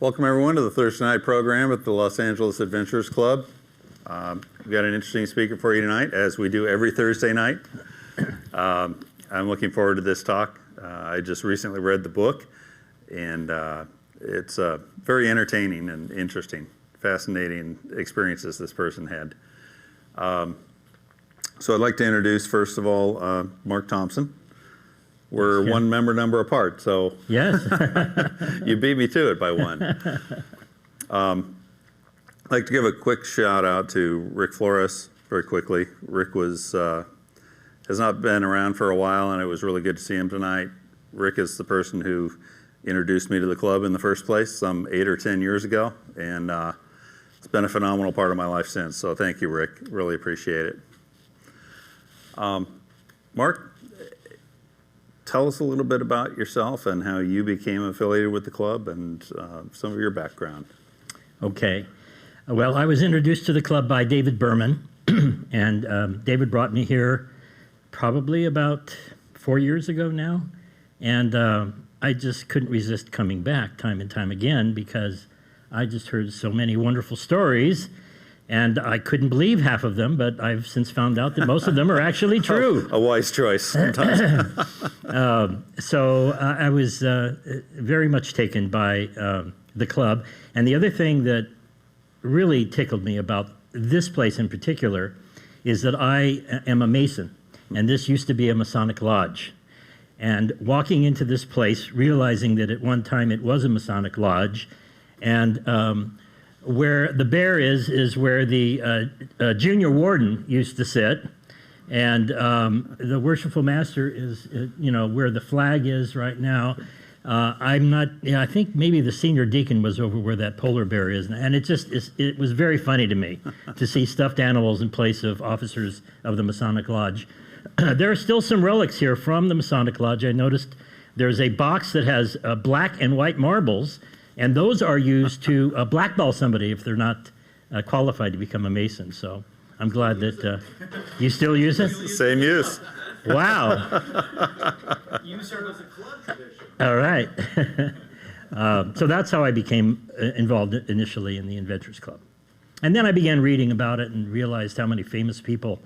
Welcome everyone to the Thursday night program at the Los Angeles Adventurers Club. We've got an interesting speaker for you tonight, as we do every Thursday night. I'm looking forward to this talk. I just recently read the book, and it's very entertaining and interesting, fascinating experiences this person had. So I'd like to introduce, first of all, Mark Thompson. We're one member apart, so yes, you beat me to it by one. I'd like to give a quick shout out to Rick Flores very quickly. Rick has not been around for a while, and it was really good to see him tonight. Rick is the person who introduced me to the club in the first place some 8 or 10 years ago, and it's been a phenomenal part of my life since, so thank you, Rick. Really appreciate it. Mark, tell us a little bit about yourself and how you became affiliated with the club and some of your background. Okay. Well, I was introduced to the club by David Berman, and David brought me here probably about 4 years ago now, and I just couldn't resist coming back time and time again because I just heard so many wonderful stories, and I couldn't believe half of them, but I've since found out that most of them are actually true. A wise choice sometimes. So I was very much taken by the club. And the other thing that really tickled me about this place in particular is that I am a Mason, and this used to be a Masonic lodge. And walking into this place, realizing that at one time it was a Masonic lodge, and where the bear is where the junior warden used to sit, and the worshipful master is, where the flag is right now. I think maybe the senior deacon was over where that polar bear is, and it was very funny to me to see stuffed animals in place of officers of the Masonic Lodge. There are still some relics here from the Masonic Lodge. I noticed there's a box that has black and white marbles, and those are used to blackball somebody if they're not qualified to become a Mason. So I'm glad that you still use it? Same use. Wow. You serve as a club tradition. All right. So that's how I became involved initially in the Adventurers Club. And then I began reading about it and realized how many famous people,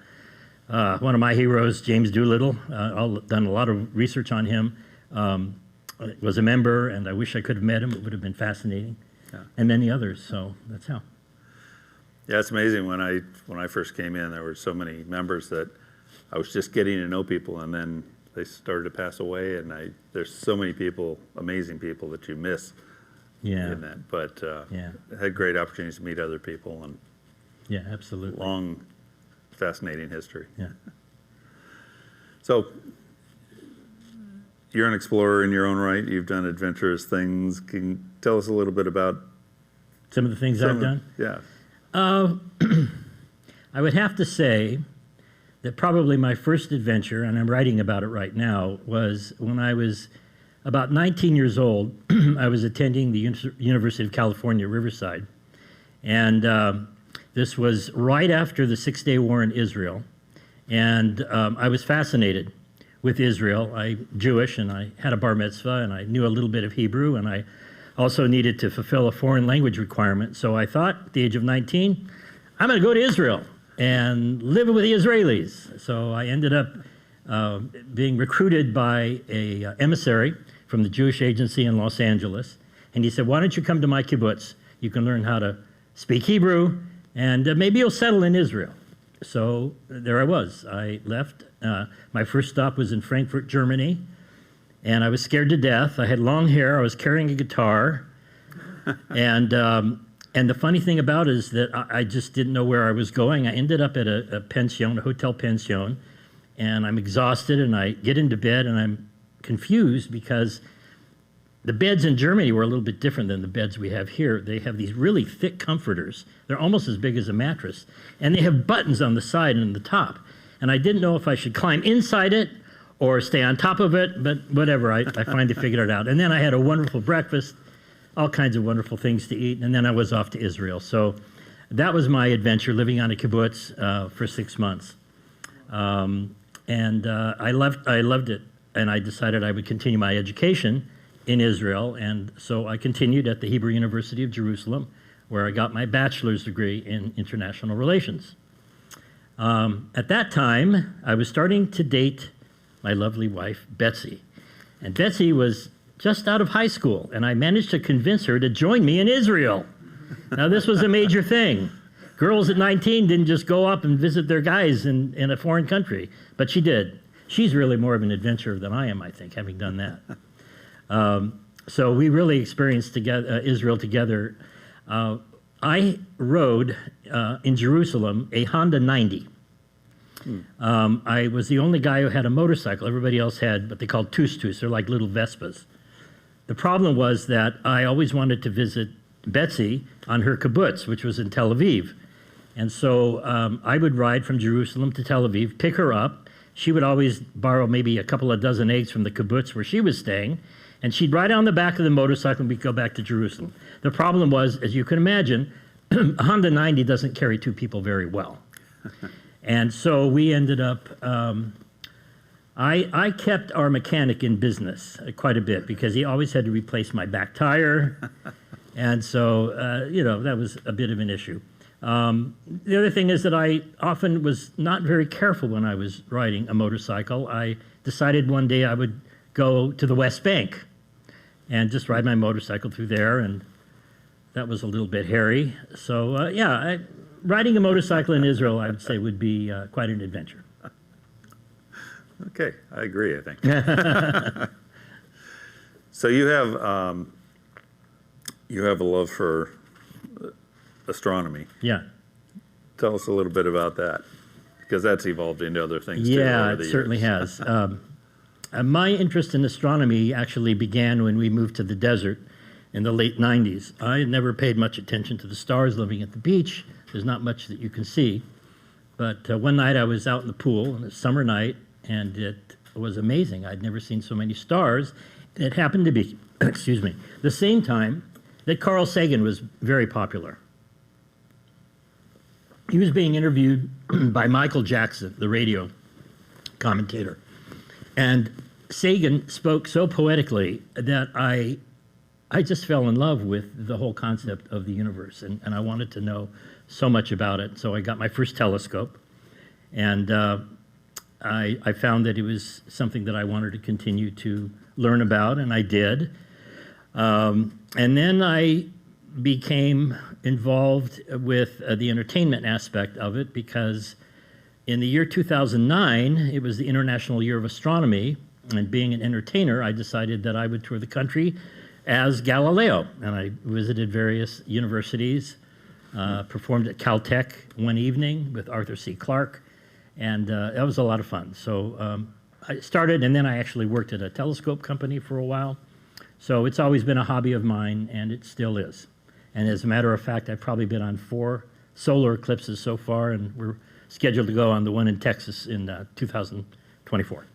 one of my heroes, James Doolittle, I've done a lot of research on him, was a member, and I wish I could have met him. It would have been fascinating. Yeah. And many others, so that's how. Yeah, it's amazing. When I first came in, there were so many members that I was just getting to know people, and then they started to pass away, and there's so many people, amazing people that you miss in that. But had great opportunities to meet other people, and yeah, absolutely. Long, fascinating history. Yeah. So you're an explorer in your own right. You've done adventurous things. Can you tell us a little bit about some of the things I've done? Yeah. I would have to say that probably my first adventure, and I'm writing about it right now, was when I was about 19 years old. I was attending the University of California, Riverside. And this was right after the Six-Day War in Israel. And I was fascinated with Israel. I'm Jewish, and I had a bar mitzvah, and I knew a little bit of Hebrew, and I also needed to fulfill a foreign language requirement. So I thought, at the age of 19, I'm going to go to Israel and live with the Israelis. So I ended up being recruited by an emissary from the Jewish agency in Los Angeles. And he said, why don't you come to my kibbutz? You can learn how to speak Hebrew, and maybe you'll settle in Israel. So there I was. I left. My first stop was in Frankfurt, Germany, and I was scared to death. I had long hair. I was carrying a guitar, and the funny thing about it is that I just didn't know where I was going. I ended up at a pension, a hotel pension, and I'm exhausted, and I get into bed, and I'm confused because the beds in Germany were a little bit different than the beds we have here. They have these really thick comforters. They're almost as big as a mattress, and they have buttons on the side and the top. And I didn't know if I should climb inside it or stay on top of it, but whatever, I finally figured it out. And then I had a wonderful breakfast, all kinds of wonderful things to eat, and then I was off to Israel. So that was my adventure, living on a kibbutz for 6 months. I loved it, and I decided I would continue my education in Israel, and so I continued at the Hebrew University of Jerusalem, where I got my bachelor's degree in international relations. At that time, I was starting to date my lovely wife, Betsy. And Betsy was just out of high school, and I managed to convince her to join me in Israel. Now, this was a major thing. Girls at 19 didn't just go up and visit their guys in a foreign country, but she did. She's really more of an adventurer than I am, I think, having done that. So we really experienced together, Israel together. I rode in Jerusalem a Honda 90. I was the only guy who had a motorcycle. Everybody else had what they called tus-tus. They're like little Vespas. The problem was that I always wanted to visit Betsy on her kibbutz, which was in Tel Aviv. And so I would ride from Jerusalem to Tel Aviv, pick her up. She would always borrow maybe a couple of dozen eggs from the kibbutz where she was staying, and she'd ride on the back of the motorcycle and we'd go back to Jerusalem. The problem was, as you can imagine, a Honda 90 doesn't carry two people very well. And so we ended up, I kept our mechanic in business quite a bit because he always had to replace my back tire. And so, you know, that was a bit of an issue. The other thing is that I often was not very careful when I was riding a motorcycle. I decided one day I would go to the West Bank and just ride my motorcycle through there, and that was a little bit hairy. So, yeah, riding a motorcycle in Israel, I would say, would be quite an adventure. Okay, I agree, I think. So you have a love for astronomy. Yeah. Tell us a little bit about that, because that's evolved into other things too. Yeah, over the it certainly years. has. My interest in astronomy actually began when we moved to the desert in the late 90s. I had never paid much attention to the stars living at the beach. There's not much that you can see. But one night I was out in the pool on a summer night, and it was amazing. I'd never seen so many stars. It happened to be, excuse me, the same time that Carl Sagan was very popular. He was being interviewed by Michael Jackson, the radio commentator. And Sagan spoke so poetically that I just fell in love with the whole concept of the universe, and I wanted to know so much about it. So I got my first telescope, and I found that it was something that I wanted to continue to learn about, and I did. And then I became involved with the entertainment aspect of it, because in the year 2009, it was the International Year of Astronomy, and being an entertainer, I decided that I would tour the country as Galileo, and I visited various universities, performed at Caltech one evening with Arthur C. Clarke, and that was a lot of fun. So I started, and then I actually worked at a telescope company for a while. So it's always been a hobby of mine, and it still is. And as a matter of fact, I've probably been on 4 solar eclipses so far, and we're scheduled to go on the one in Texas in 2024.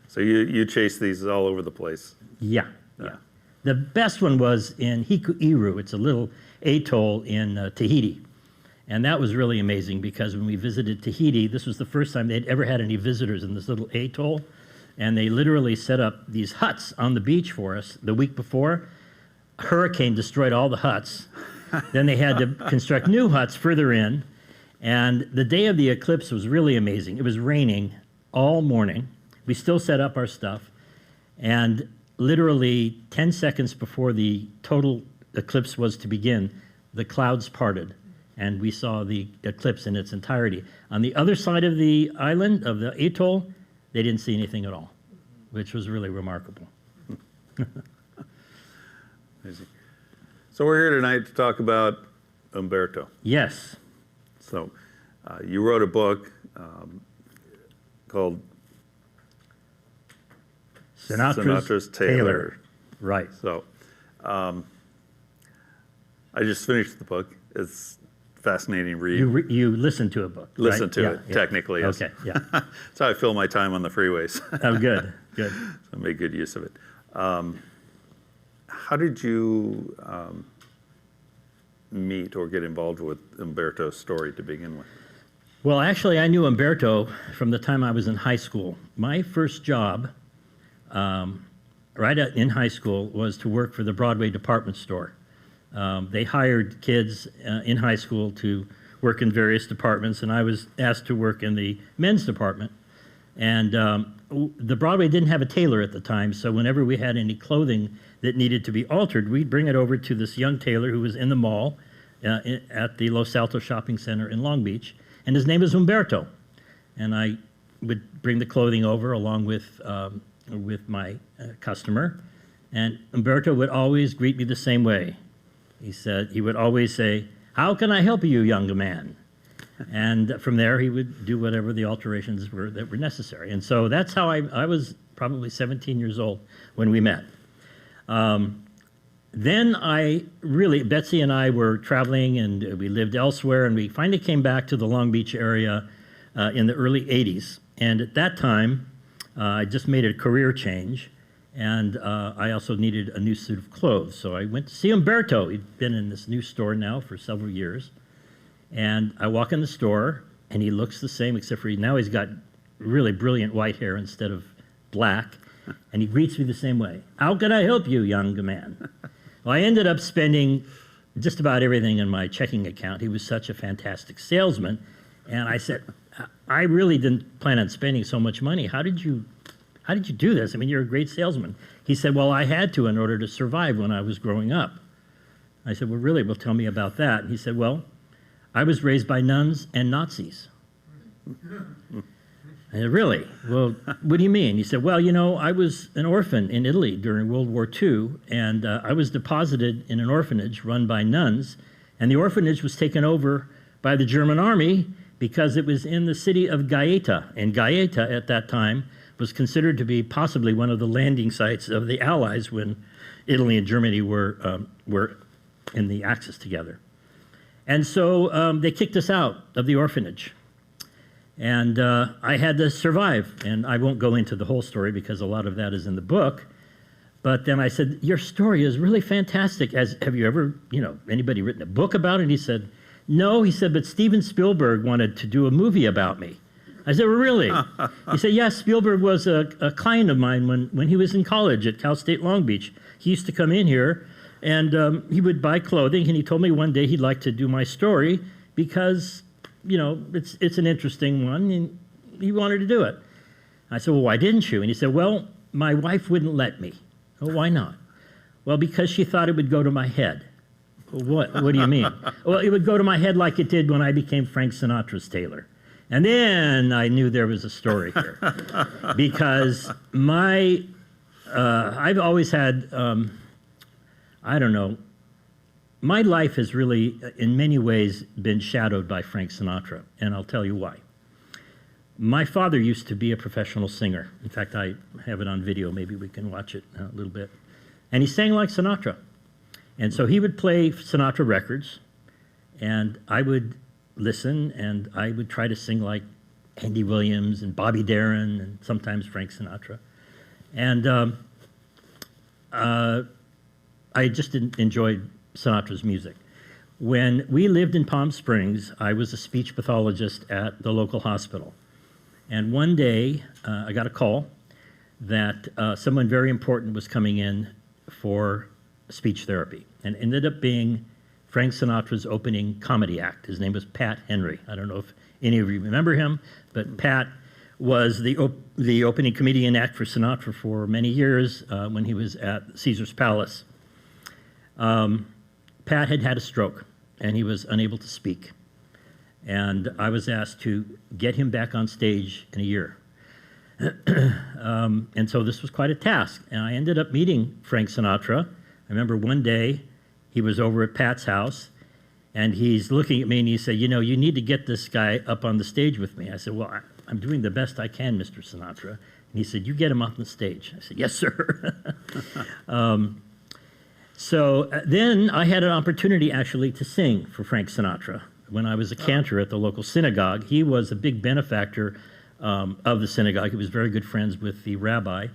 So you chase these all over the place. Yeah, yeah. The best one was in Hiku'iru. It's a little atoll in Tahiti. And that was really amazing, because when we visited Tahiti, this was the first time they'd ever had any visitors in this little atoll. And they literally set up these huts on the beach for us the week before. A hurricane destroyed all the huts. Then they had to construct new huts further in. And the day of the eclipse was really amazing. It was raining all morning. We still set up our stuff. And literally 10 seconds before the total eclipse was to begin, the clouds parted, and we saw the eclipse in its entirety. On the other side of the island, of the atoll, they didn't see anything at all, which was really remarkable. Amazing. So we're here tonight to talk about Umberto. Yes. So you wrote a book called Sinatra's Tailor. Right. So I just finished the book. It's a fascinating read. You listened to a book, Listen right? to Yeah, it, yeah. technically. Yes. Okay, yeah. That's how I fill my time on the freeways. Oh, good, good. So I made good use of it. How did you meet or get involved with Umberto's story to begin with? Well, actually, I knew Umberto from the time I was in high school. My first job in high school was to work for the Broadway department store. They hired kids in high school to work in various departments, and I was asked to work in the men's department. And the Broadway didn't have a tailor at the time, so whenever we had any clothing that needed to be altered, we'd bring it over to this young tailor who was in the mall at the Los Altos Shopping Center in Long Beach, and his name was Umberto. And I would bring the clothing over along with my customer, and Umberto would always greet me the same way. He would always say, "How can I help you, young man?" And from there, he would do whatever the alterations were that were necessary. And so that's how I was probably 17 years old when we met. Then Betsy and I were traveling, and we lived elsewhere, and we finally came back to the Long Beach area in the early 80s. And at that time, I just made a career change, and I also needed a new suit of clothes. So I went to see Umberto. He'd been in this new store now for several years. And I walk in the store, and he looks the same, except for now he's got really brilliant white hair instead of black. And he greets me the same way. "How can I help you, young man?" Well, I ended up spending just about everything in my checking account. He was such a fantastic salesman. And I said, "I really didn't plan on spending so much money. How did you do this? I mean, you're a great salesman." He said, "Well, I had to in order to survive when I was growing up." I said, "Well, really? Well, tell me about that." And he said, "Well, I was raised by nuns and Nazis." I said, "Really? Well, what do you mean?" He said, "Well, I was an orphan in Italy during World War II, and I was deposited in an orphanage run by nuns, and the orphanage was taken over by the German army because it was in the city of Gaeta, and Gaeta at that time was considered to be possibly one of the landing sites of the Allies when Italy and Germany were in the Axis together. And so they kicked us out of the orphanage. And I had to survive. And I won't go into the whole story because a lot of that is in the book. But then I said, "Your story is really fantastic. Have you ever, anybody written a book about it?" And he said, "No." He said, "But Steven Spielberg wanted to do a movie about me." I said, "Well, really?" He said, "Yes, Spielberg was a client of mine when he was in college at Cal State Long Beach. He used to come in here, and he would buy clothing, and he told me one day he'd like to do my story because, it's an interesting one, and he wanted to do it." I said, "Well, why didn't you?" And he said, "Well, my wife wouldn't let me." "Oh, why not?" "Well, because she thought it would go to my head." "Well, what do you mean?" "Well, it would go to my head like it did when I became Frank Sinatra's tailor." And then I knew there was a story here. Because I've always had, my life has really, in many ways, been shadowed by Frank Sinatra, and I'll tell you why. My father used to be a professional singer. In fact, I have it on video. Maybe we can watch it a little bit. And he sang like Sinatra. And so he would play Sinatra records, and I would listen, and I would try to sing like Andy Williams and Bobby Darin and sometimes Frank Sinatra. And I just enjoyed Sinatra's music. When we lived in Palm Springs, I was a speech pathologist at the local hospital. And one day, I got a call that someone very important was coming in for speech therapy, and ended up being Frank Sinatra's opening comedy act. His name was Pat Henry. I don't know if any of you remember him, but Pat was the opening comedian act for Sinatra for many years when he was at Caesar's Palace. Pat had had a stroke, and he was unable to speak. And I was asked to get him back on stage in a year. And so this was quite a task. And I ended up meeting Frank Sinatra. I remember one day he was over at Pat's house, and he's looking at me, and he said, "You need to get this guy up on the stage with me." I said, "Well, I'm doing the best I can, Mr. Sinatra." And he said, "You get him up on the stage." I said, "Yes, sir." So then I had an opportunity actually to sing for Frank Sinatra. When I was a cantor at the local synagogue, he was a big benefactor of the synagogue. He was very good friends with the rabbi.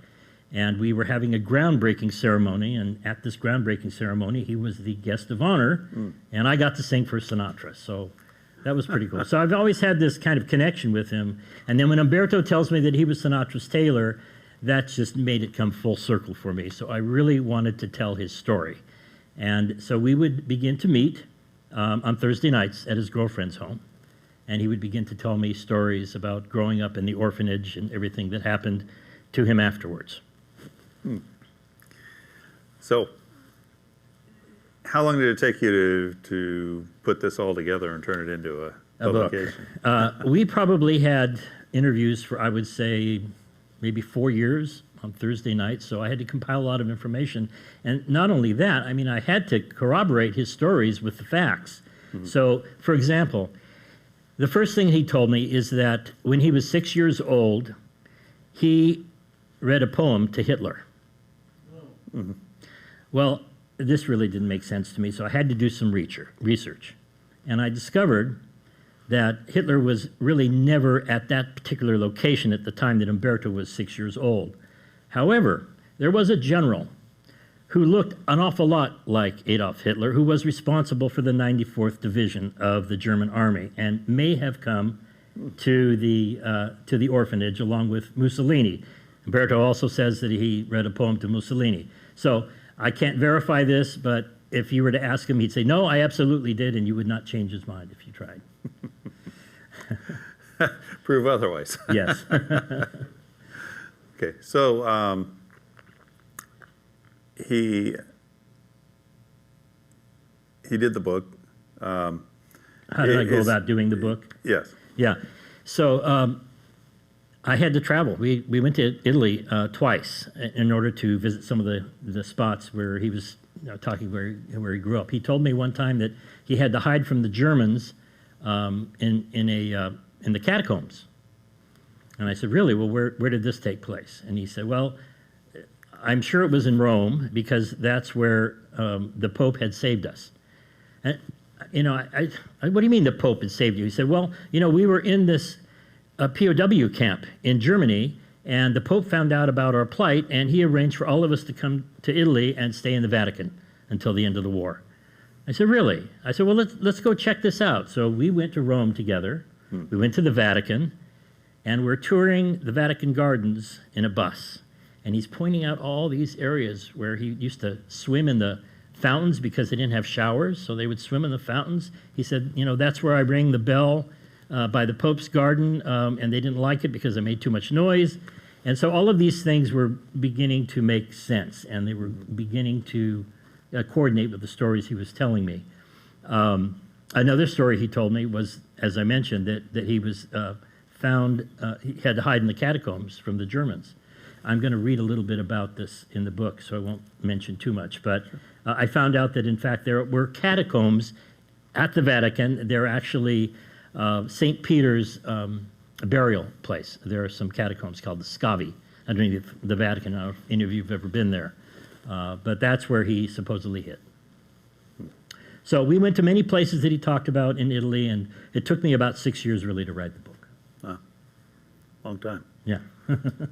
And we were having a groundbreaking ceremony, and at this groundbreaking ceremony, he was the guest of honor, and I got to sing for Sinatra. So that was pretty cool. So I've always had this kind of connection with him. And then when Umberto tells me that he was Sinatra's tailor, that just made it come full circle for me. So I really wanted to tell his story. And so we would begin to meet on Thursday nights at his girlfriend's home. And he would begin to tell me stories about growing up in the orphanage and everything that happened to him afterwards. So, how long did it take you to put this all together and turn it into a publication? We probably had interviews for, I would say, maybe 4 years on Thursday nights, so I had to compile a lot of information. And not only that, I mean, I had to corroborate his stories with the facts. So, for example, the first thing he told me is that when he was 6 years old, he read a poem to Hitler. Well, this really didn't make sense to me, so I had to do some research. And I discovered that Hitler was really never at that particular location at the time that Umberto was 6 years old. However, there was a general who looked an awful lot like Adolf Hitler, who was responsible for the 94th Division of the German Army and may have come to the orphanage along with Mussolini. Umberto also says that he read a poem to Mussolini. So I can't verify this, but if you were to ask him, he'd say, no, I absolutely did, and you would not change his mind if you tried. Prove otherwise. Yes. Okay, so he did the book. How did I go about doing the book? Yes. Yeah. So I had to travel. We went to Italy twice in order to visit some of the spots where he was talking where he grew up. He told me one time that he had to hide from the Germans in the catacombs. And I said, really? Well, where did this take place? And he said, well, I'm sure it was in Rome because that's where the Pope had saved us. And, what do you mean the Pope had saved you? He said, well, we were in this POW camp in Germany, and the Pope found out about our plight, and he arranged for all of us to come to Italy and stay in the Vatican until the end of the war. I said, really? I said, well, let's go check this out. So we went to Rome together. We went to the Vatican, and we're touring the Vatican gardens in a bus. And he's pointing out all these areas where he used to swim in the fountains because they didn't have showers, so they would swim in the fountains. He said, that's where I rang the bell by the Pope's garden, and they didn't like it because I made too much noise. And so all of these things were beginning to make sense, and they were beginning to coordinate with the stories he was telling me. Another story he told me was, as I mentioned, that he was found, he had to hide in the catacombs from the Germans. I'm going to read a little bit about this in the book, so I won't mention too much. But I found out that, in fact, there were catacombs at the Vatican. They're actually St. Peter's burial place. There are some catacombs called the Scauri underneath the Vatican. I don't know if any of you have ever been there. But that's where he supposedly hid. So we went to many places that he talked about in Italy, and it took me about 6 years really to write the book. Long time. Yeah.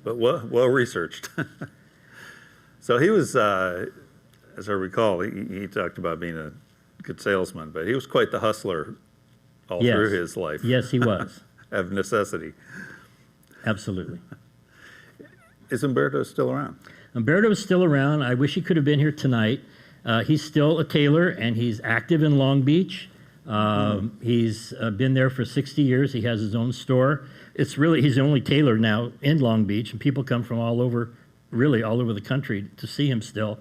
But well researched. So he was, as I recall, he talked about being a good salesman, but he was quite the hustler all through his life. Yes, he was. Of necessity. Absolutely. Is Umberto still around? Umberto is still around. I wish he could have been here tonight. He's still a tailor, and he's active in Long Beach. He's been there for 60 years. He has his own store. He's the only tailor now in Long Beach, and people come from all over the country to see him still.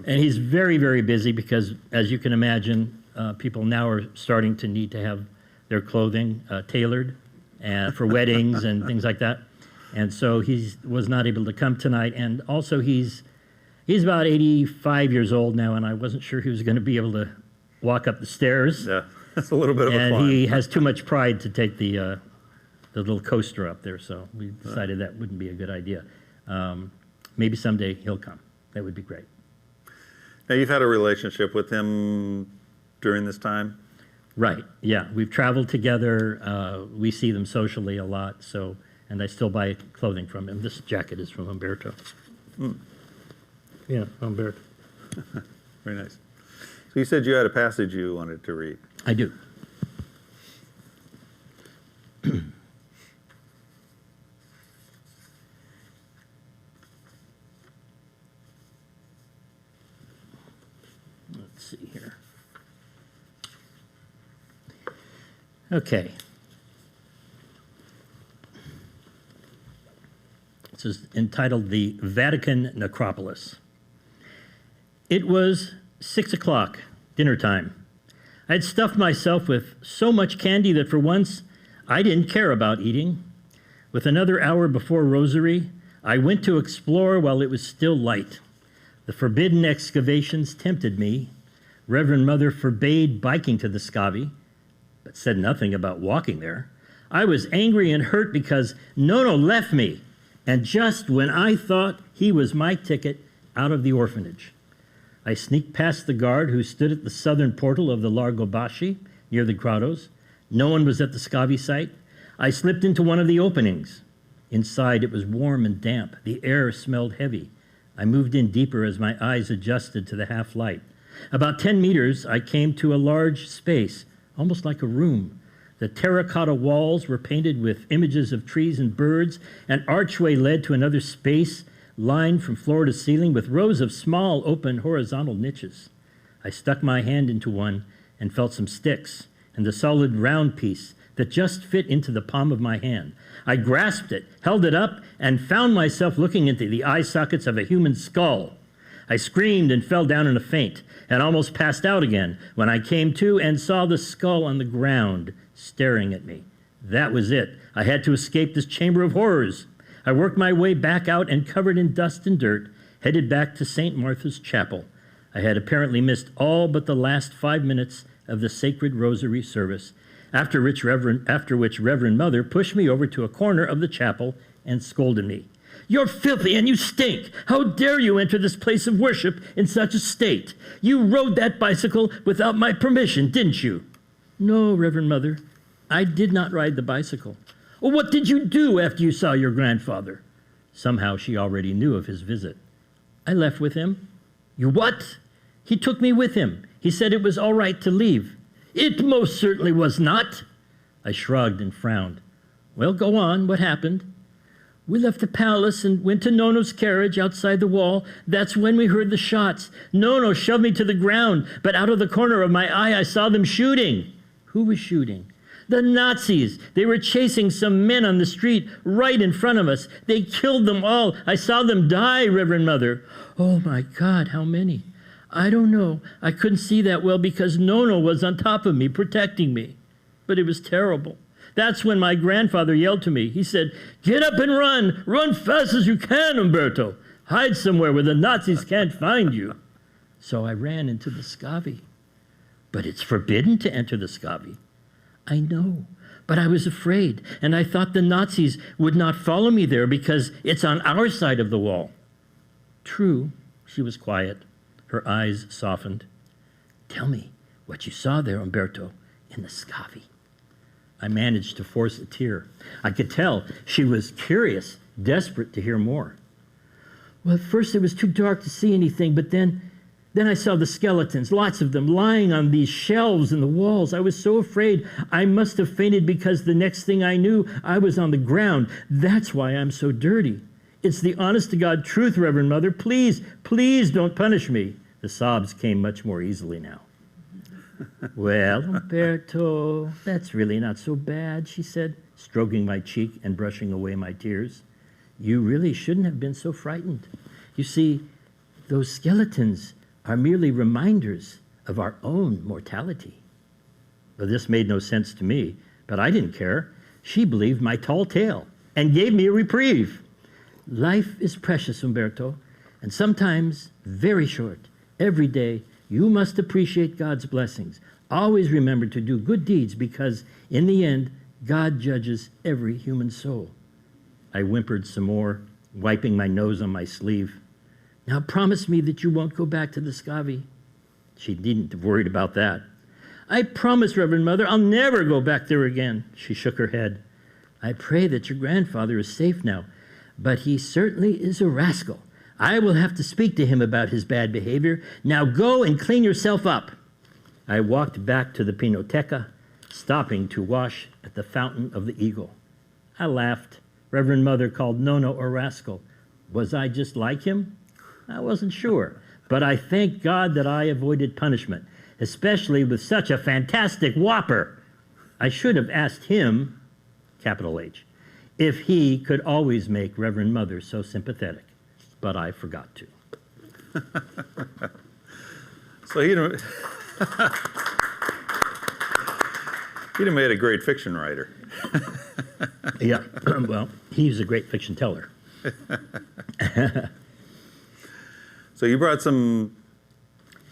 And he's very, very busy because, as you can imagine, people now are starting to need to have their clothing tailored and for weddings and things like that. And so he was not able to come tonight. And also he's about 85 years old now, and I wasn't sure he was going to be able to walk up the stairs. Yeah, that's a little bit of a climb. And he has too much pride to take the little coaster up there, so we decided that wouldn't be a good idea. Maybe someday he'll come. That would be great. Now, you've had a relationship with him during this time? Right, yeah. We've traveled together. We see them socially a lot, and I still buy clothing from him. This jacket is from Umberto. Yeah, Umberto. Very nice. So you said you had a passage you wanted to read. I do. see here. Okay. This is entitled The Vatican Necropolis. It was 6 o'clock, dinner time. I'd stuffed myself with so much candy that for once I didn't care about eating. With another hour before rosary, I went to explore while it was still light. The forbidden excavations tempted me. Reverend Mother forbade biking to the Scavi, but said nothing about walking there. I was angry and hurt because Nono left me, and just when I thought he was my ticket out of the orphanage. I sneaked past the guard who stood at the southern portal of the Largo Basci, near the grottos. No one was at the Scavi site. I slipped into one of the openings. Inside, it was warm and damp. The air smelled heavy. I moved in deeper as my eyes adjusted to the half-light. About 10 meters, I came to a large space, almost like a room. The terracotta walls were painted with images of trees and birds. An archway led to another space, lined from floor to ceiling with rows of small, open, horizontal niches. I stuck my hand into one and felt some sticks and the solid round piece that just fit into the palm of my hand. I grasped it, held it up, and found myself looking into the eye sockets of a human skull. I screamed and fell down in a faint and almost passed out again when I came to and saw the skull on the ground staring at me. That was it. I had to escape this chamber of horrors. I worked my way back out and, covered in dust and dirt, headed back to St. Martha's Chapel. I had apparently missed all but the last 5 minutes of the sacred rosary service, after which Reverend Mother pushed me over to a corner of the chapel and scolded me. "You're filthy and you stink! How dare you enter this place of worship in such a state? You rode that bicycle without my permission, didn't you?" "No, Reverend Mother, I did not ride the bicycle." "Well, what did you do after you saw your grandfather?" Somehow she already knew of his visit. "I left with him." "You what?" "He took me with him. He said it was all right to leave." "It most certainly was not." I shrugged and frowned. "Well, go on. What happened?" "We left the palace and went to Nono's carriage outside the wall. That's when we heard the shots. Nono shoved me to the ground, but out of the corner of my eye I saw them shooting." "Who was shooting?" "The Nazis. They were chasing some men on the street right in front of us. They killed them all. I saw them die, Reverend Mother." "Oh, my God, how many?" "I don't know. I couldn't see that well because Nono was on top of me, protecting me. But it was terrible. That's when my grandfather yelled to me. He said, 'Get up and run. Run fast as you can, Umberto. Hide somewhere where the Nazis can't find you.' So I ran into the Scavi." "But it's forbidden to enter the Scavi." "I know, but I was afraid, and I thought the Nazis would not follow me there because it's on our side of the wall." "True." She was quiet. Her eyes softened. "Tell me what you saw there, Umberto, in the Scavi." I managed to force a tear. I could tell she was curious, desperate to hear more. "Well, at first it was too dark to see anything, but then I saw the skeletons, lots of them, lying on these shelves in the walls. I was so afraid I must have fainted because the next thing I knew, I was on the ground. That's why I'm so dirty. It's the honest-to-God truth, Reverend Mother. Please, please don't punish me." The sobs came much more easily now. "Well, Umberto, that's really not so bad," she said, stroking my cheek and brushing away my tears. "You really shouldn't have been so frightened. You see, those skeletons are merely reminders of our own mortality." Well, this made no sense to me, but I didn't care. She believed my tall tale and gave me a reprieve. "Life is precious, Umberto, and sometimes very short. Every day, you must appreciate God's blessings. Always remember to do good deeds because, in the end, God judges every human soul." I whimpered some more, wiping my nose on my sleeve. "Now promise me that you won't go back to the Scavi." She needn't have worried about that. "I promise, Reverend Mother, I'll never go back there again." She shook her head. "I pray that your grandfather is safe now, but he certainly is a rascal. I will have to speak to him about his bad behavior. Now go and clean yourself up." I walked back to the Pinoteca, stopping to wash at the Fountain of the Eagle. I laughed. Reverend Mother called Nono a rascal. Was I just like him? I wasn't sure, but I thank God that I avoided punishment, especially with such a fantastic whopper. I should have asked him, capital H, if he could always make Reverend Mother so sympathetic, but I forgot to. So he'd have made a great fiction writer. Yeah, well, he's a great fiction teller. So you brought some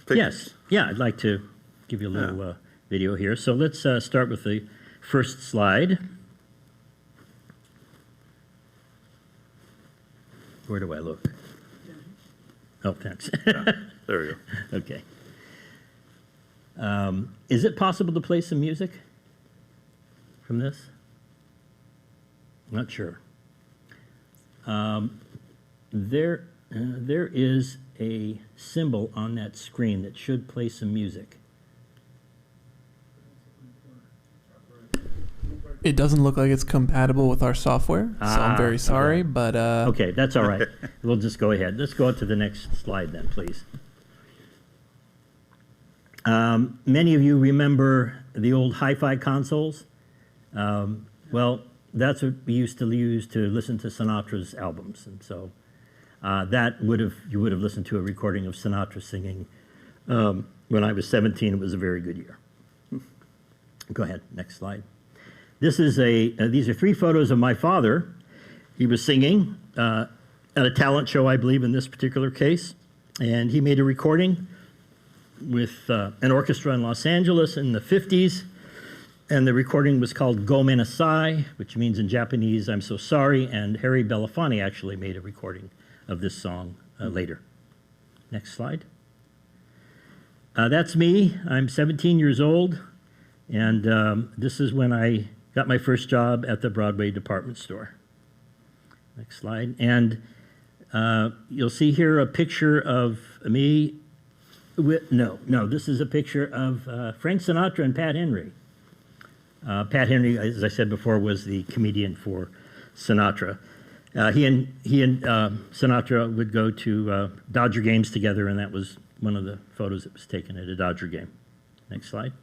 pictures. Yes, yeah, I'd like to give you a little video here. So let's start with the first slide. Where do I look? Oh, thanks. There we go. Okay. Is it possible to play some music from this? Not sure. There is a symbol on that screen that should play some music. It doesn't look like it's compatible with our software, so I'm very sorry, okay. but... Okay, that's all right. We'll just go ahead. Let's go to the next slide then, please. Many of you remember the old hi-fi consoles. Well, that's what we used to use to listen to Sinatra's albums, and so you would have listened to a recording of Sinatra singing. When I was 17, it was a very good year. Go ahead, next slide. This is these are 3 photos of my father. He was singing at a talent show, I believe, in this particular case, and he made a recording with an orchestra in Los Angeles in the 50s, and the recording was called Go Menasai, which means in Japanese, I'm so sorry, and Harry Belafonte actually made a recording of this song later. Next slide. That's me. I'm 17 years old, and this is when I got my first job at the Broadway department store. Next slide. And you'll see here a picture of me this is a picture of Frank Sinatra and Pat Henry. Pat Henry, as I said before, was the comedian for Sinatra. He and Sinatra would go to Dodger games together, and that was one of the photos that was taken at a Dodger game. Next slide.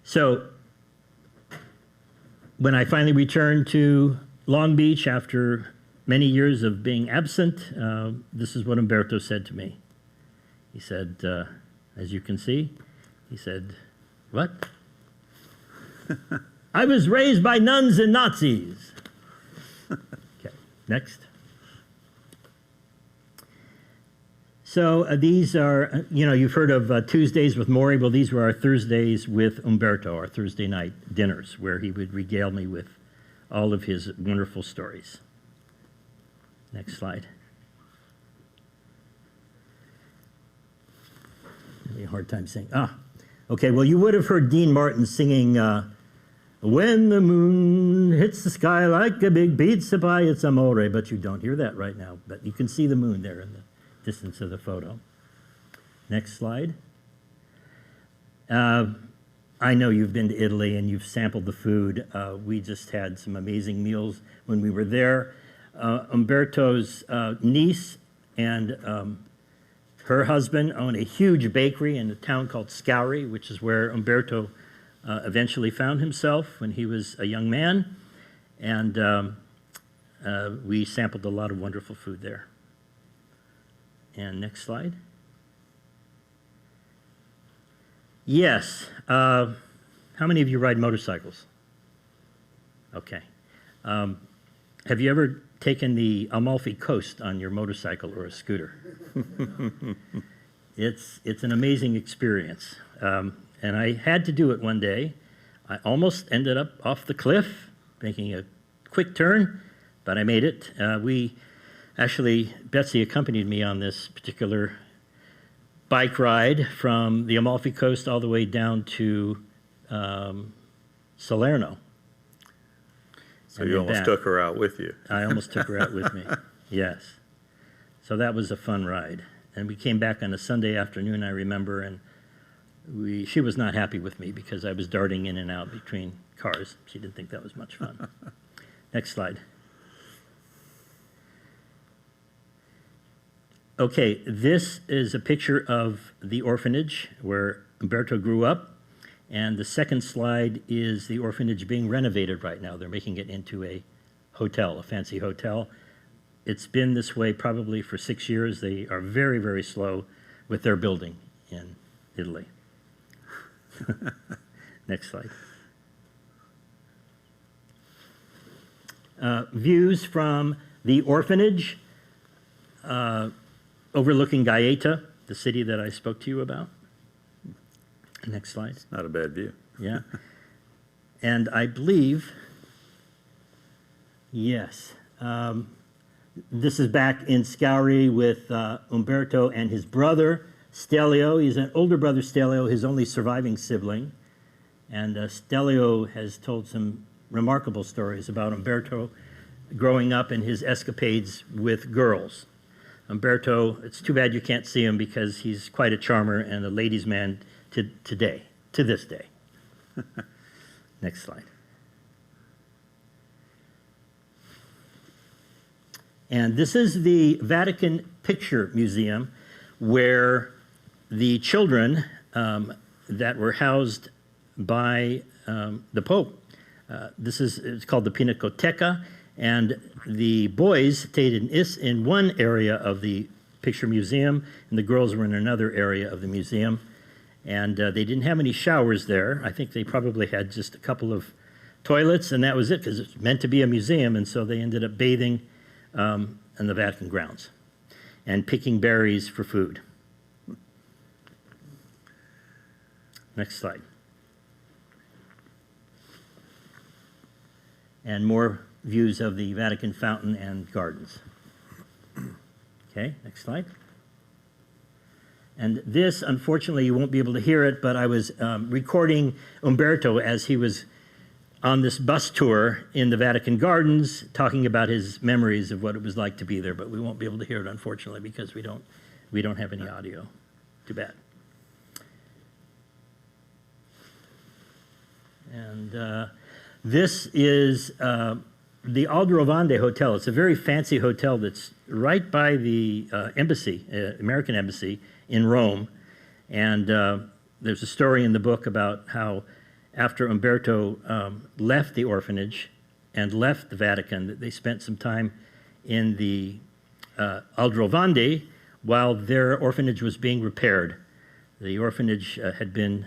So when I finally returned to Long Beach after many years of being absent, this is what Umberto said to me. He said, as you can see, he said, "What? I was raised by nuns and Nazis." Okay, next. So these are, you've heard of Tuesdays with Maury. Well, these were our Thursdays with Umberto, our Thursday night dinners, where he would regale me with all of his wonderful stories. Next slide. Having a hard time saying, okay, well, you would have heard Dean Martin singing, "When the moon hits the sky like a big pizza pie, it's amore," but you don't hear that right now. But you can see the moon there in the distance of the photo. Next slide. I know you've been to Italy and you've sampled the food. We just had some amazing meals when we were there. Umberto's niece and her husband own a huge bakery in a town called Scauri, which is where Umberto eventually found himself when he was a young man. And we sampled a lot of wonderful food there. And next slide. Yes. How many of you ride motorcycles? Okay. Have you ever taken the Amalfi Coast on your motorcycle or a scooter? It's an amazing experience. And I had to do it one day. I almost ended up off the cliff, making a quick turn, but I made it. Actually, Betsy accompanied me on this particular bike ride from the Amalfi Coast all the way down to Salerno. So you almost took her out with you. I almost took her out with me, yes. So that was a fun ride. And we came back on a Sunday afternoon, I remember, and she was not happy with me because I was darting in and out between cars. She didn't think that was much fun. Next slide. Okay, this is a picture of the orphanage where Umberto grew up. And the second slide is the orphanage being renovated right now. They're making it into a hotel, a fancy hotel. It's been this way probably for 6 years. They are very, very slow with their building in Italy. Next slide. Views from the orphanage overlooking Gaeta, the city that I spoke to you about. Next slide. Not a bad view. Yeah. And I believe, yes, this is back in Scauri with Umberto and his brother, Stelio. He's an older brother, Stelio, his only surviving sibling. And Stelio has told some remarkable stories about Umberto growing up and his escapades with girls. Umberto, it's too bad you can't see him because he's quite a charmer and a ladies' man to this day. Next slide. And this is the Vatican Picture Museum, where the children that were housed by the Pope, it's called the Pinacoteca, and the boys stayed in one area of the picture museum, and the girls were in another area of the museum. And they didn't have any showers there. I think they probably had just a couple of toilets, and that was it, because it's meant to be a museum, and so they ended up bathing in the Vatican grounds and picking berries for food. Next slide. And more views of the Vatican fountain and gardens. Okay, next slide. And this, unfortunately, you won't be able to hear it, but I was recording Umberto as he was on this bus tour in the Vatican Gardens, talking about his memories of what it was like to be there. But we won't be able to hear it, unfortunately, because we don't have any audio. Too bad. And this is the Aurora Hotel. It's a very fancy hotel that's right by the embassy, American embassy in Rome. And there's a story in the book about how after Umberto left the orphanage and left the Vatican, that they spent some time in the Aurora while their orphanage was being repaired. The orphanage had been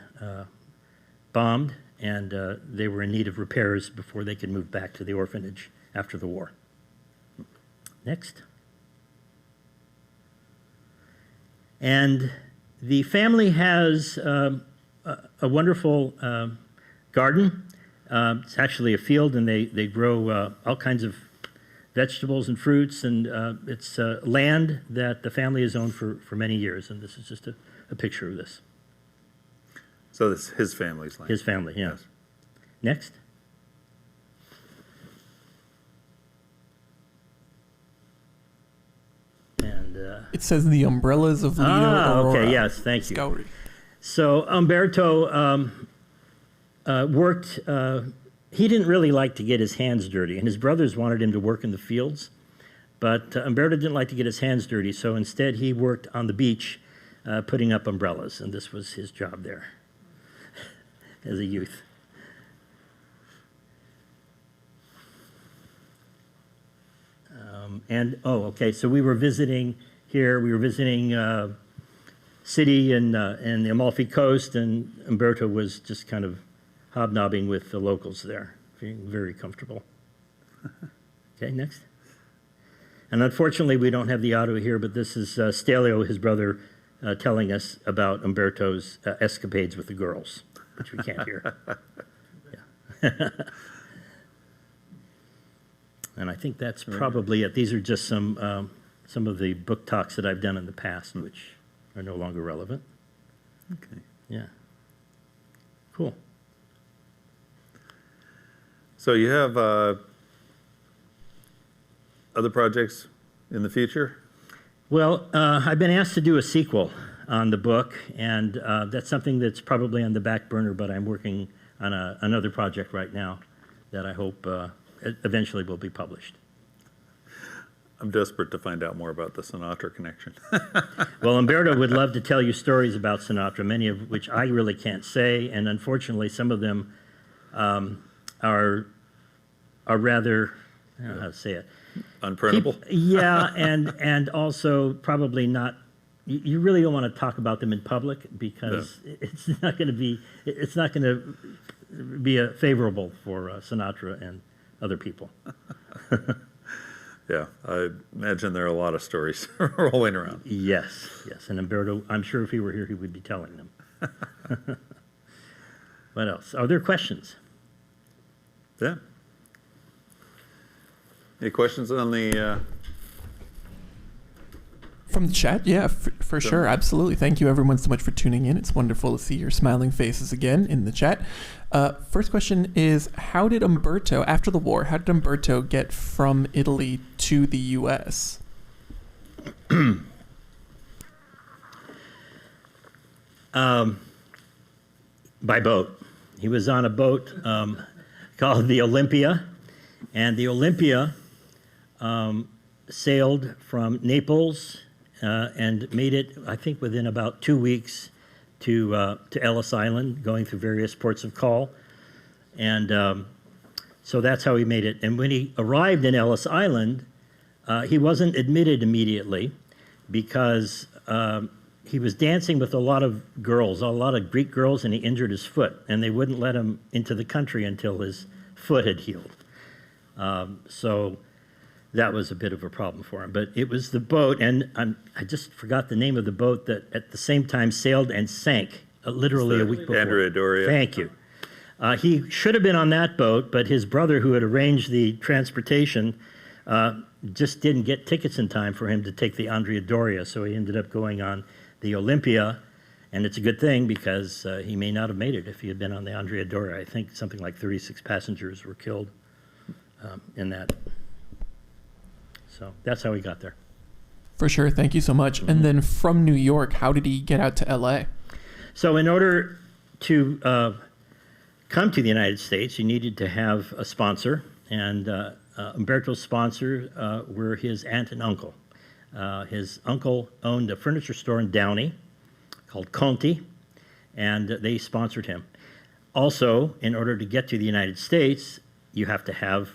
bombed, and they were in need of repairs before they could move back to the orphanage after the war. Next. And the family has a wonderful garden. It's actually a field, and they grow all kinds of vegetables and fruits, and it's land that the family has owned for many years, and this is just a picture of this. So this is his family's land. His family, yeah. Yes. Next. And It says the umbrellas of Lido, Aurora. okay, yes, thank you. Scauri. So Umberto worked, he didn't really like to get his hands dirty, and his brothers wanted him to work in the fields, but Umberto didn't like to get his hands dirty, so instead he worked on the beach putting up umbrellas, and this was his job there as a youth. Okay, so we were visiting here, we were visiting city and the Amalfi Coast, and Umberto was just kind of hobnobbing with the locals there, feeling very comfortable. Okay, next. And unfortunately, we don't have the audio here, but this is Stelio, his brother, telling us about Umberto's escapades with the girls, which we can't hear. Yeah. And I think that's probably it. These are just some of the book talks that I've done in the past, which are no longer relevant. Okay. Yeah. Cool. So you have other projects in the future? Well, I've been asked to do a sequel on the book, and that's something that's probably on the back burner, but I'm working on another project right now that I hope eventually will be published. I'm desperate to find out more about the Sinatra connection. Well, Umberto would love to tell you stories about Sinatra, many of which I really can't say, and unfortunately, some of them are rather, I don't know how to say it. Unprintable? Yeah, and also probably not. You really don't want to talk about them in public because it's not going to be favorable for Sinatra and other people. Yeah, I imagine there are a lot of stories rolling around. Yes, and Umberto, I'm sure if he were here, he would be telling them. What else? Are there questions? Yeah. Any questions on the... From the chat, yeah, for sure, absolutely. Thank you everyone so much for tuning in. It's wonderful to see your smiling faces again in the chat. First question is, how did Umberto, after the war, how did Umberto get from Italy to the U.S.? By boat. He was on a boat called the Olympia, and the Olympia sailed from Naples and made it, I think, within about 2 weeks to Ellis Island, going through various ports of call. And so that's how he made it. And when he arrived in Ellis Island, he wasn't admitted immediately because he was dancing with a lot of girls, a lot of Greek girls, and he injured his foot. And they wouldn't let him into the country until his foot had healed. So that was a bit of a problem for him. But it was the boat, and I just forgot the name of the boat that at the same time sailed and sank literally a week before. Andrea Doria. Thank you. He should have been on that boat, but his brother, who had arranged the transportation, just didn't get tickets in time for him to take the Andrea Doria, so he ended up going on the Olympia, and it's a good thing because he may not have made it if he had been on the Andrea Doria. I think something like 36 passengers were killed in that. So that's how he got there. For sure, thank you so much. Mm-hmm. And then from New York, how did he get out to L.A.? So in order to come to the United States, you needed to have a sponsor, and Umberto's sponsor were his aunt and uncle. His uncle owned a furniture store in Downey called Conti, and they sponsored him. Also, in order to get to the United States, you have to have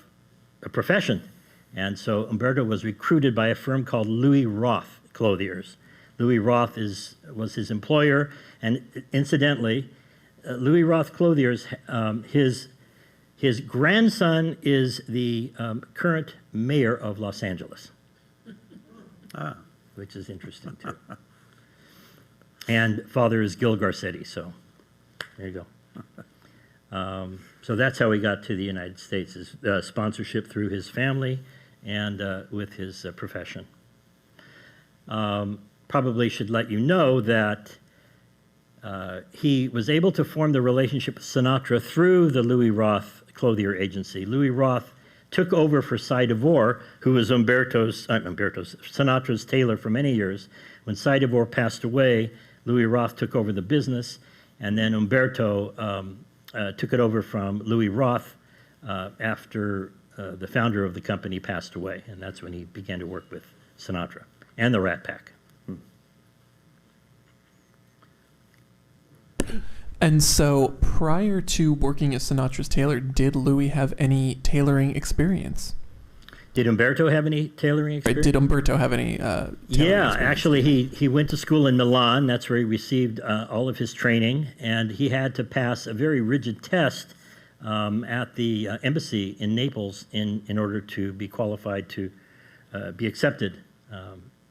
a profession. And so Umberto was recruited by a firm called Louis Roth Clothiers. Louis Roth was his employer, and incidentally, Louis Roth Clothiers, his grandson is the current mayor of Los Angeles, which is interesting too. And father is Gil Garcetti, so there you go. So that's how he got to the United States, his sponsorship through his family and with his profession. Probably should let you know that he was able to form the relationship with Sinatra through the Louis Roth Clothier Agency. Louis Roth took over for Cy DeVore, who was Sinatra's tailor for many years. When Cy DeVore passed away, Louis Roth took over the business, and then Umberto took it over from Louis Roth after the founder of the company passed away, and that's when he began to work with Sinatra and the Rat Pack. And so prior to working as Sinatra's tailor, did Louis have any tailoring experience? Did Umberto have any tailoring experience? Did Umberto have any tailoring experience? Actually, he went to school in Milan. That's where he received all of his training, and he had to pass a very rigid test at the embassy in Naples in order to be qualified to be accepted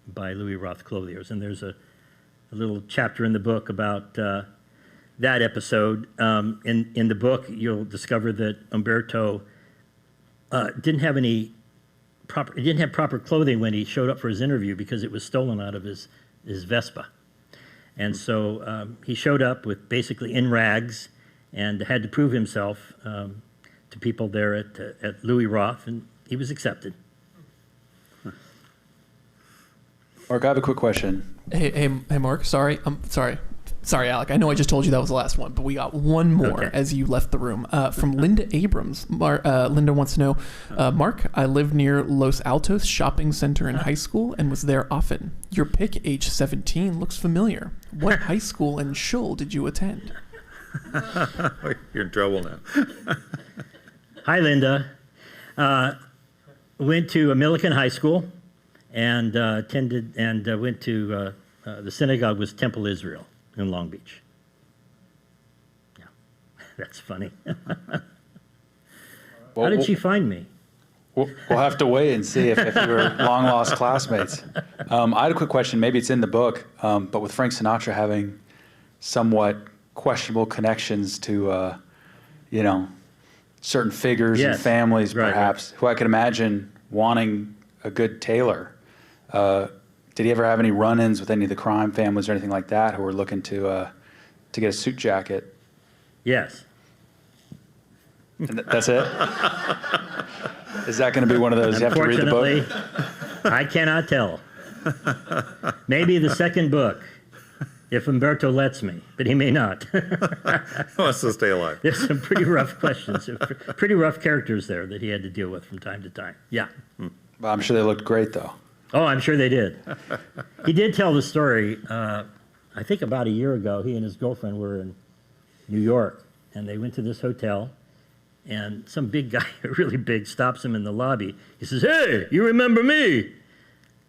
by Louis Roth Clothiers. And there's a little chapter in the book about that episode. In the book, you'll discover that Umberto didn't have proper clothing when he showed up for his interview because it was stolen out of his Vespa. And so he showed up with basically in rags and had to prove himself to people there at Louis Roth, and he was accepted. Mark, I have a quick question. Hey, Mark. Sorry. Sorry, Alec. I know I just told you that was the last one, but we got one more Okay. as you left the room. From Linda Abrams. Linda wants to know, Mark, I lived near Los Altos Shopping Center in high school and was there often. Your pick, age 17, looks familiar. What high school and shul did you attend? You're in trouble now. Hi, Linda. Went to Millikan High School and attended and went to the synagogue was Temple Israel in Long Beach. Yeah, that's funny. How did she find me? We'll have to wait and see if you were long lost classmates. I had a quick question. Maybe it's in the book, but with Frank Sinatra having somewhat questionable connections to, certain figures and Yes. families, Right, perhaps, who I could imagine wanting a good tailor. Did he ever have any run-ins with any of the crime families or anything like that who were looking to get a suit jacket? Yes. And that's it? Is that going to be one of those you have to read the book? Unfortunately, I cannot tell. Maybe the second book, if Umberto lets me, but he may not. He wants to stay alive. There's some pretty rough questions, pretty rough characters there that he had to deal with from time to time. Yeah. Well, I'm sure they looked great, though. Oh, I'm sure they did. He did tell the story, I think about a year ago, he and his girlfriend were in New York, and they went to this hotel, and some big guy, really big, stops him in the lobby. He says, "Hey, you remember me?"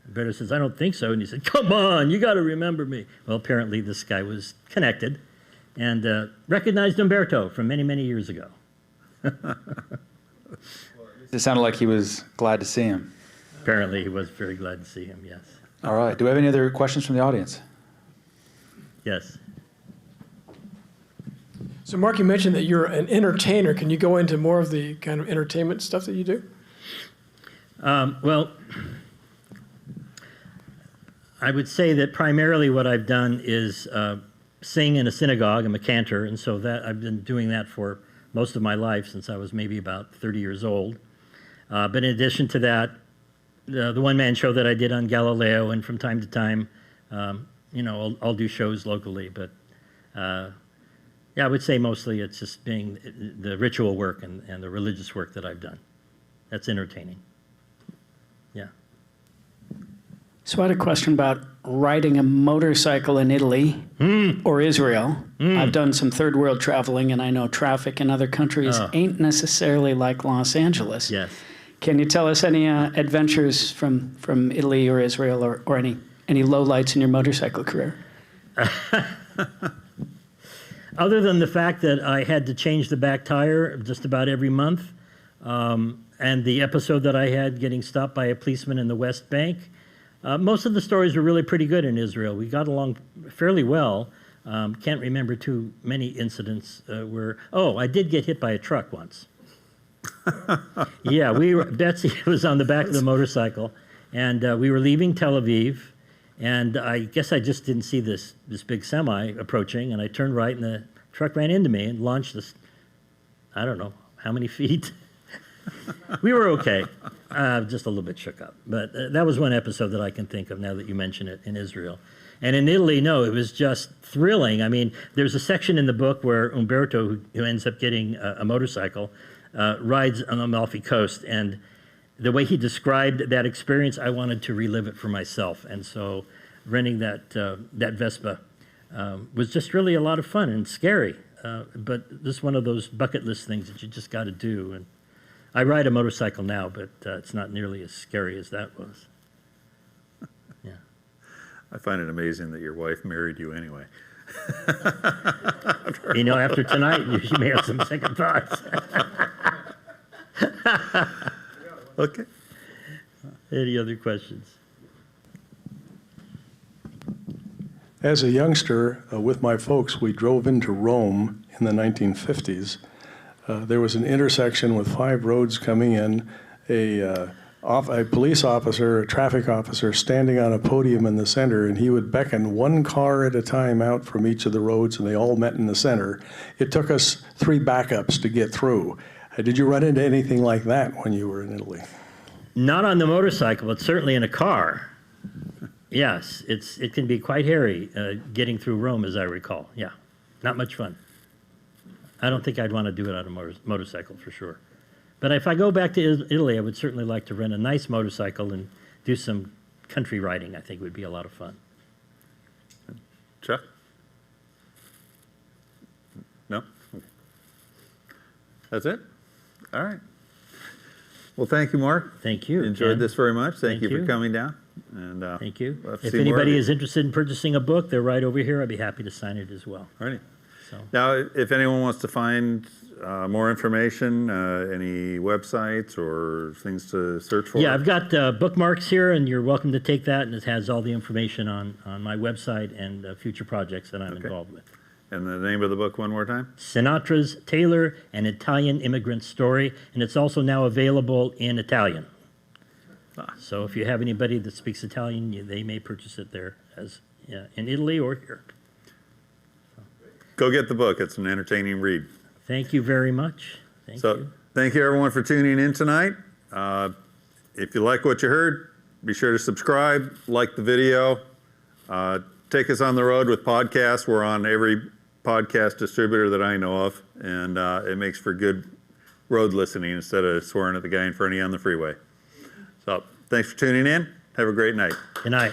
Umberto says, "I don't think so." And he said, "Come on, you got to remember me." Well, apparently this guy was connected and recognized Umberto from many, many years ago. It sounded like he was glad to see him. Apparently he was very glad to see him, yes. All right. Do we have any other questions from the audience? Yes. So, Mark, you mentioned that you're an entertainer. Can you go into more of the kind of entertainment stuff that you do? Well, I would say that primarily what I've done is sing in a synagogue. I'm a cantor, and so that I've been doing that for most of my life since I was maybe about 30 years old. But in addition to that, the one-man show that I did on Galileo, and from time to time, I'll do shows locally. But yeah, I would say mostly it's just being the ritual work and the religious work that I've done. That's entertaining. Yeah. So I had a question about riding a motorcycle in Italy or Israel. I've done some third world traveling, and I know traffic in other countries ain't necessarily like Los Angeles. Yes. Can you tell us any adventures from Italy or Israel or any lowlights in your motorcycle career? Other than the fact that I had to change the back tire just about every month, and the episode that I had getting stopped by a policeman in the West Bank, most of the stories were really pretty good in Israel. We got along fairly well. Can't remember too many incidents where, I did get hit by a truck once. Yeah, Betsy was on the back of the motorcycle, and we were leaving Tel Aviv, and I guess I just didn't see this big semi approaching, and I turned right, and the truck ran into me and launched this, I don't know how many feet. We were okay, just a little bit shook up. But that was one episode that I can think of now that you mention it in Israel. And in Italy, no, it was just thrilling. I mean, there's a section in the book where Umberto, who ends up getting a motorcycle, rides on the Amalfi Coast. And the way he described that experience, I wanted to relive it for myself. And so renting that Vespa was just really a lot of fun and scary. But just one of those bucket list things that you just got to do. And I ride a motorcycle now, but it's not nearly as scary as that was. Yeah. I find it amazing that your wife married you anyway. After tonight, you may have some second thoughts. Okay. Any other questions? As a youngster, with my folks, we drove into Rome in the 1950s. There was an intersection with 5 roads coming in, a police officer, a traffic officer, standing on a podium in the center, and he would beckon one car at a time out from each of the roads, and they all met in the center. It took us 3 backups to get through. Did you run into anything like that when you were in Italy? Not on the motorcycle, but certainly in a car. Yes, it can be quite hairy getting through Rome, as I recall. Yeah, not much fun. I don't think I'd want to do it on a motorcycle for sure. But if I go back to Italy, I would certainly like to rent a nice motorcycle and do some country riding. I think would be a lot of fun. Chuck? No? Okay. That's it? All right. Well, thank you, Mark. Thank you. Enjoyed Ken. this very much. Thank you for you. coming down. And Thank you. we'll have to If see more of anybody you. is interested in purchasing a book, they're right over here. I'd be happy to sign it as well. All righty. So. Now, if anyone wants to find more information, any websites or things to search for? Yeah, I've got bookmarks here, and you're welcome to take that, and it has all the information on my website and future projects that I'm involved with. And the name of the book one more time? Sinatra's Tailor, an Italian immigrant story, and it's also now available in Italian. So if you have anybody that speaks Italian, they may purchase it there as in Italy or here. Go get the book. It's an entertaining read. Thank you very much. Thank you. Thank you everyone for tuning in tonight. If you like what you heard, be sure to subscribe, like the video. Take us on the road with podcasts. We're on every podcast distributor that I know of, and it makes for good road listening instead of swearing at the guy in front of you on the freeway. So thanks for tuning in. Have a great night. Good night.